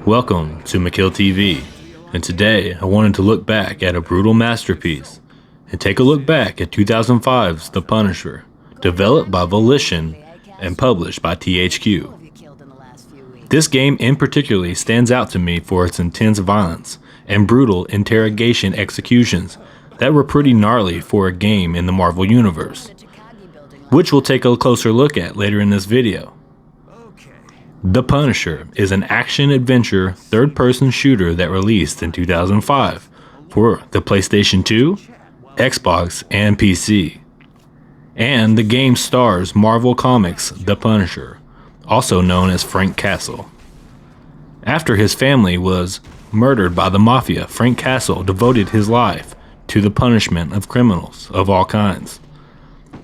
Welcome to McKiLL TV, and today I wanted to look back at a brutal masterpiece and take a look back at 2005's The Punisher, developed by Volition and published by THQ. This game in particular stands out to me for its intense violence and brutal interrogation executions that were pretty gnarly for a game in the Marvel Universe, which we'll take a closer look at later in this video. The Punisher is an action-adventure third-person shooter that released in 2005 for the PlayStation 2, Xbox, and PC. And the game stars Marvel Comics' The Punisher, also known as Frank Castle. After his family was murdered by the Mafia, Frank Castle devoted his life to the punishment of criminals of all kinds.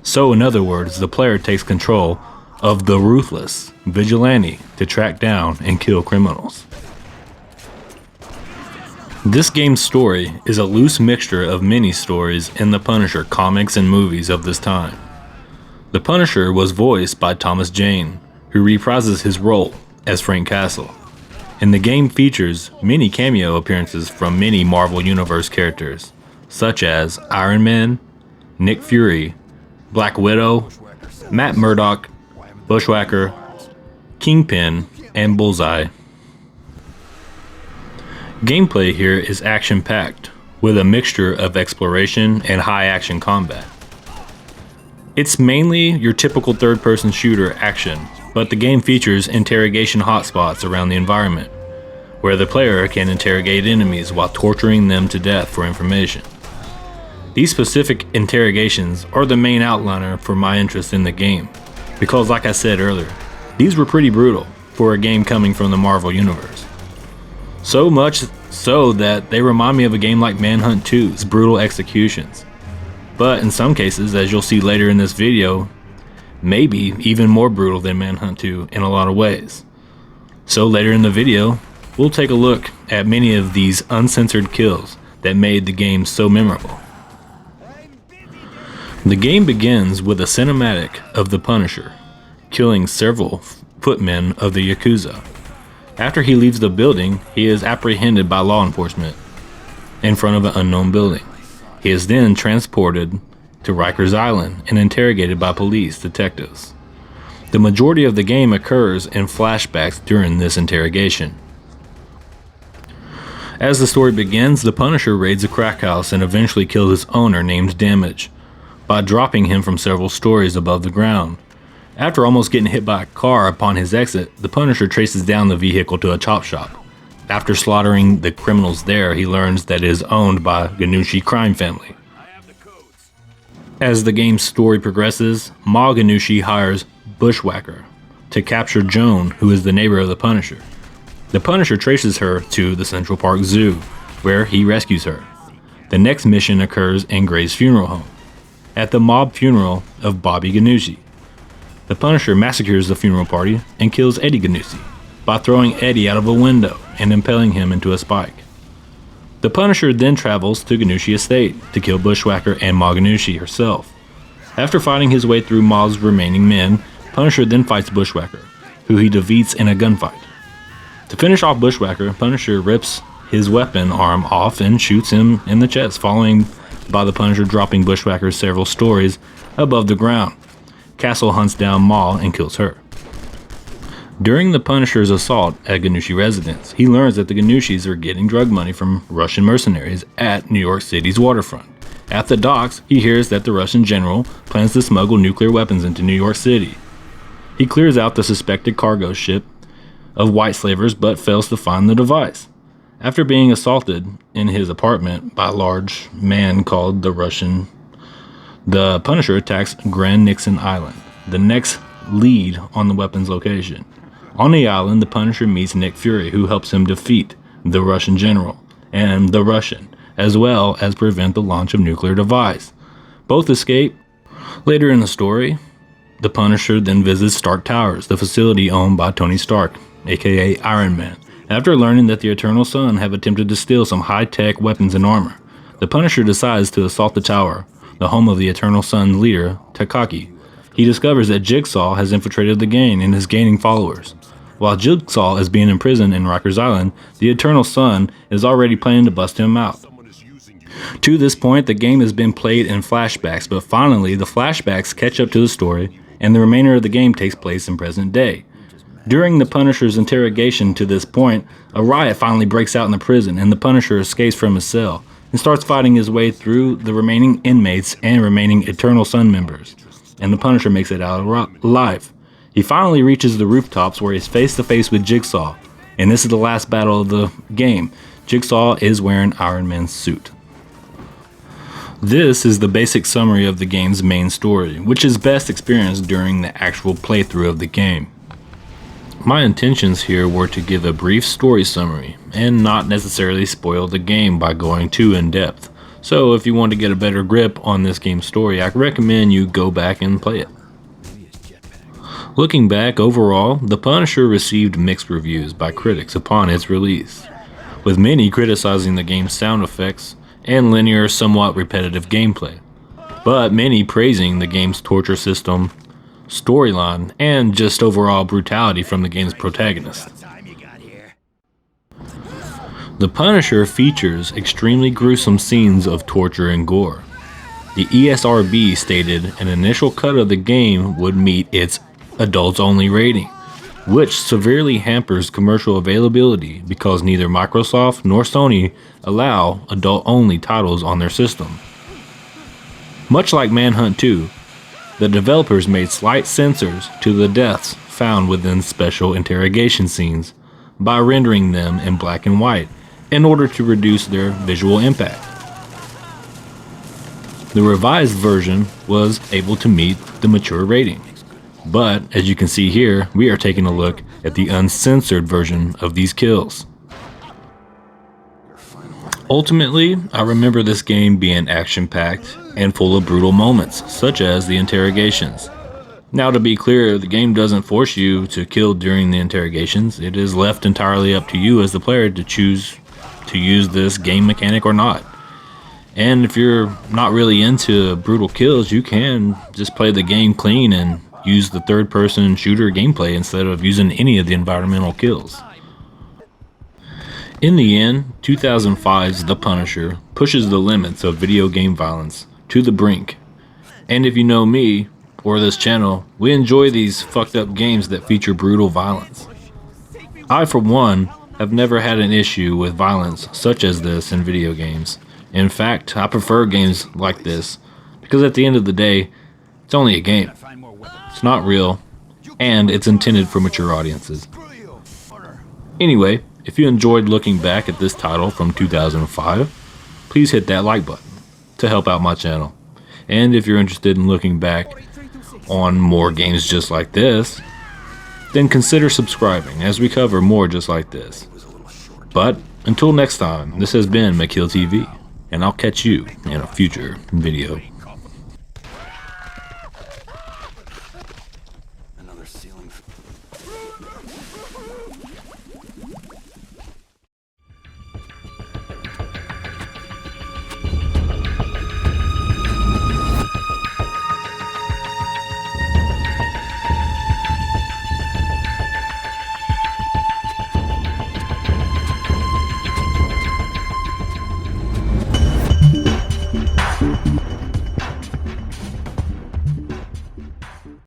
So in other words, the player takes control of the ruthless vigilante to track down and kill criminals. This game's story is a loose mixture of many stories in the Punisher comics and movies of this time. The Punisher was voiced by Thomas Jane, who reprises his role as Frank Castle. And the game features many cameo appearances from many Marvel Universe characters, such as Iron Man, Nick Fury, Black Widow, Matt Murdock, Bushwhacker, Kingpin, and Bullseye. Gameplay here is action-packed, with a mixture of exploration and high-action combat. It's mainly your typical third-person shooter action, but the game features interrogation hotspots around the environment, where the player can interrogate enemies while torturing them to death for information. These specific interrogations are the main outliner for my interest in the game, because like I said earlier, these were pretty brutal for a game coming from the Marvel Universe. So much so that they remind me of a game like Manhunt 2's brutal executions. But in some cases, as you'll see later in this video, maybe even more brutal than Manhunt 2 in a lot of ways. So later in the video, we'll take a look at many of these uncensored kills that made the game so memorable. The game begins with a cinematic of the Punisher killing several footmen of the Yakuza. After he leaves the building, he is apprehended by law enforcement in front of an unknown building. He is then transported to Rikers Island and interrogated by police detectives. The majority of the game occurs in flashbacks during this interrogation. As the story begins, the Punisher raids a crack house and eventually kills its owner named Damage by dropping him from several stories above the ground. After almost getting hit by a car upon his exit, the Punisher traces down the vehicle to a chop shop. After slaughtering the criminals there, he learns that it is owned by Ganushi crime family. As the game's story progresses, Ma Ganushi hires Bushwhacker to capture Joan, who is the neighbor of the Punisher. The Punisher traces her to the Central Park Zoo, where he rescues her. The next mission occurs in Gray's funeral home, at the mob funeral of Bobby Ganushi. The Punisher massacres the funeral party and kills Eddie Ganushi by throwing Eddie out of a window and impaling him into a spike. The Punisher then travels to Ganushi Estate to kill Bushwhacker and Ma Ganushi herself. After fighting his way through Ma's remaining men, Punisher then fights Bushwhacker, who he defeats in a gunfight. To finish off Bushwhacker, Punisher rips his weapon arm off and shoots him in the chest, following by the Punisher dropping Bushwhacker several stories above the ground. Castle hunts down Ma and kills her. During the Punisher's assault at Ganushi residence, he learns that the Ganushis are getting drug money from Russian mercenaries at New York City's waterfront. At the docks, he hears that the Russian general plans to smuggle nuclear weapons into New York City. He clears out the suspected cargo ship of white slavers but fails to find the device. After being assaulted in his apartment by a large man called the Punisher attacks Grand Nixon Island, the next lead on the weapon's location. On the island, the Punisher meets Nick Fury, who helps him defeat the Russian general and the Russian, as well as prevent the launch of nuclear device. Both escape. Later in the story, the Punisher then visits Stark Towers, the facility owned by Tony Stark, aka Iron Man. After learning that the Eternal Son have attempted to steal some high-tech weapons and armor, the Punisher decides to assault the tower, the home of the Eternal Son's leader, Takagi. He discovers that Jigsaw has infiltrated the gang and is gaining followers. While Jigsaw is being imprisoned in Rikers Island, the Eternal Son is already planning to bust him out. To this point, the game has been played in flashbacks, but finally the flashbacks catch up to the story, and the remainder of the game takes place in present day. During the Punisher's interrogation to this point, a riot finally breaks out in the prison, and the Punisher escapes from his cell and starts fighting his way through the remaining inmates and remaining Eternal Son members, and the Punisher makes it out alive. He finally reaches the rooftops where he's face to face with Jigsaw, and this is the last battle of the game. Jigsaw is wearing Iron Man's suit. This is the basic summary of the game's main story, which is best experienced during the actual playthrough of the game. My intentions here were to give a brief story summary, and not necessarily spoil the game by going too in depth. So if you want to get a better grip on this game's story, I recommend you go back and play it. Looking back, overall, The Punisher received mixed reviews by critics upon its release, with many criticizing the game's sound effects and linear, somewhat repetitive gameplay, but many praising the game's torture system, storyline, and just overall brutality from the game's protagonist. The Punisher features extremely gruesome scenes of torture and gore. The ESRB stated an initial cut of the game would meet its adults-only rating, which severely hampers commercial availability because neither Microsoft nor Sony allow adult-only titles on their system. Much like Manhunt 2, the developers made slight censors to the deaths found within special interrogation scenes by rendering them in black and white in order to reduce their visual impact. The revised version was able to meet the mature rating, but as you can see here, we are taking a look at the uncensored version of these kills. Ultimately, I remember this game being action-packed and full of brutal moments, such as the interrogations. Now, to be clear, the game doesn't force you to kill during the interrogations. It is left entirely up to you as the player to choose to use this game mechanic or not. And if you're not really into brutal kills, you can just play the game clean and use the third-person shooter gameplay instead of using any of the environmental kills. In the end, 2005's The Punisher pushes the limits of video game violence to the brink. And if you know me, or this channel, we enjoy these fucked up games that feature brutal violence. I, for one, have never had an issue with violence such as this in video games. In fact, I prefer games like this, because at the end of the day, it's only a game. It's not real, and it's intended for mature audiences. Anyway, if you enjoyed looking back at this title from 2005, please hit that like button to help out my channel. And if you're interested in looking back on more games just like this, then consider subscribing as we cover more just like this. But until next time, this has been McKiLL TV, and I'll catch you in a future video.